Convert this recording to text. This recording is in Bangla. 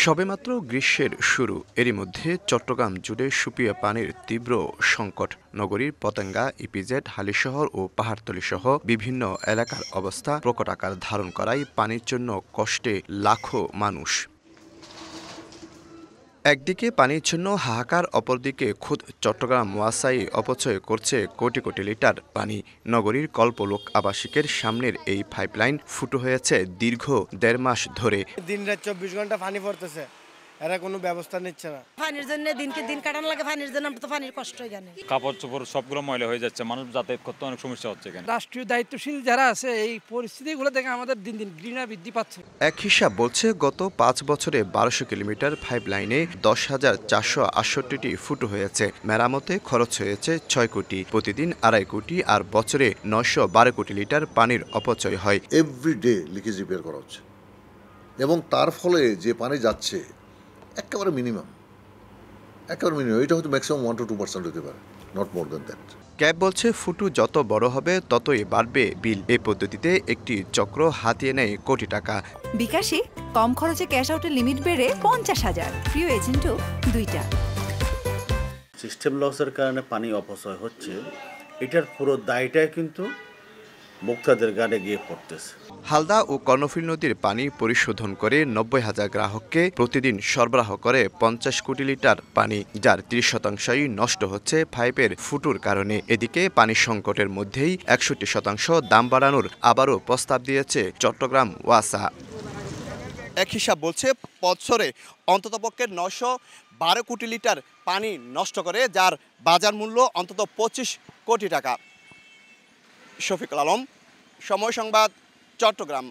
সবেমাত্র গ্রীষ্মের শুরু, এরই মধ্যে চট্টগ্রাম জুড়ে সুপেয় পানির তীব্র সংকট। নগরীর পতেঙ্গা, ইপিজেড, হালিশহর ও পাহাড়তলী সহ বিভিন্ন এলাকার অবস্থা প্রকট আকার ধারণ করায় পানির জন্য কষ্টে লাখো মানুষ। একদিকে পানির জন্য হাহাকার, অপরদিকে খোদ চট্টগ্রাম ওয়াসাই অপচয় করছে কোটি কোটি লিটার পানি। নগরীর কল্পলোক আবাসিকের সামনের এই পাইপলাইন ফুটো হয়েছে দীর্ঘ ১.৫ মাস ধরে। দিনরাত ২৪ ঘন্টা পানি পড়তেছে, এরা কোনো ব্যবস্থা নিচ্ছে না। পানির জন্য দিনকে দিন কাটানো লাগে, পানির জন্য তো পানির কষ্ট এখানে। কাপড় চোপড় সবগুলো ময়লা হয়ে যাচ্ছে, মানুষ যাতায়াত করতে অনেক সমস্যা হচ্ছে এখানে। রাষ্ট্রীয় দায়িত্বশীল যারা আছে এই পরিস্থিতিগুলো দেখে আমাদের দিন দিন ঘৃণা বৃদ্ধি পাচ্ছে। এক হিসাব বলছে গত ৫ বছরে ১২০০ কিলোমিটার পাইপলাইনে ১০,৪৬৮টি ফুটো হয়েছে। মেরামতে খরচ হয়েছে ৬ কোটি, প্রতিদিন ২.৫ কোটি, আর বছরে ৯১২ কোটি লিটার পানির অপচয় হয়। এভরিডে লিকেজ রিপেয়ার করা হচ্ছে এবং তার ফলে যে পানি যাচ্ছে একেবারে মিনিমাম, এটা হয়তো ম্যাক্সিমাম 1 to 2% হতে পারে, not more than that. Cab বলছে ফুটু যত বড় হবে ততই বাড়বে বিল। এই পদ্ধতিতে একটি চক্র হাতিয়ে নেয় কোটি টাকা। বিকাশে কম খরচে ক্যাশ আউটের লিমিট বেড়ে ৫০,০০০, প্রিয় এজেন্টও ২টা। সিস্টেম লসের কারণে পানি অপচয় হচ্ছে, এটার পুরো দায়টাই কিন্তু ভোক্তাদের গাড়ে গিয়ে পড়তেছে। হালদা ও কর্ণফুলী নদীর পানি পরিশোধন করে ৯০,০০০ গ্রাহককে প্রতিদিন সরবরাহ করে ৫০ কোটি লিটার পানি, যার ৩০% নষ্ট হচ্ছে পাইপের ফুটোর কারণে। এদিকে পানি সংকটের মধ্যেই ৬১% দাম বাড়ানোর আবারও প্রস্তাব দিয়েছে চট্টগ্রাম ওয়াসা। এক হিসাব বলছে বছরে অন্ততপক্ষে ৯১২ কোটি লিটার পানি নষ্ট করে, যার বাজার মূল্য অন্তত ২৫ কোটি টাকা। শফিকুল আলম, সময় সংবাদ, চট্টগ্রাম।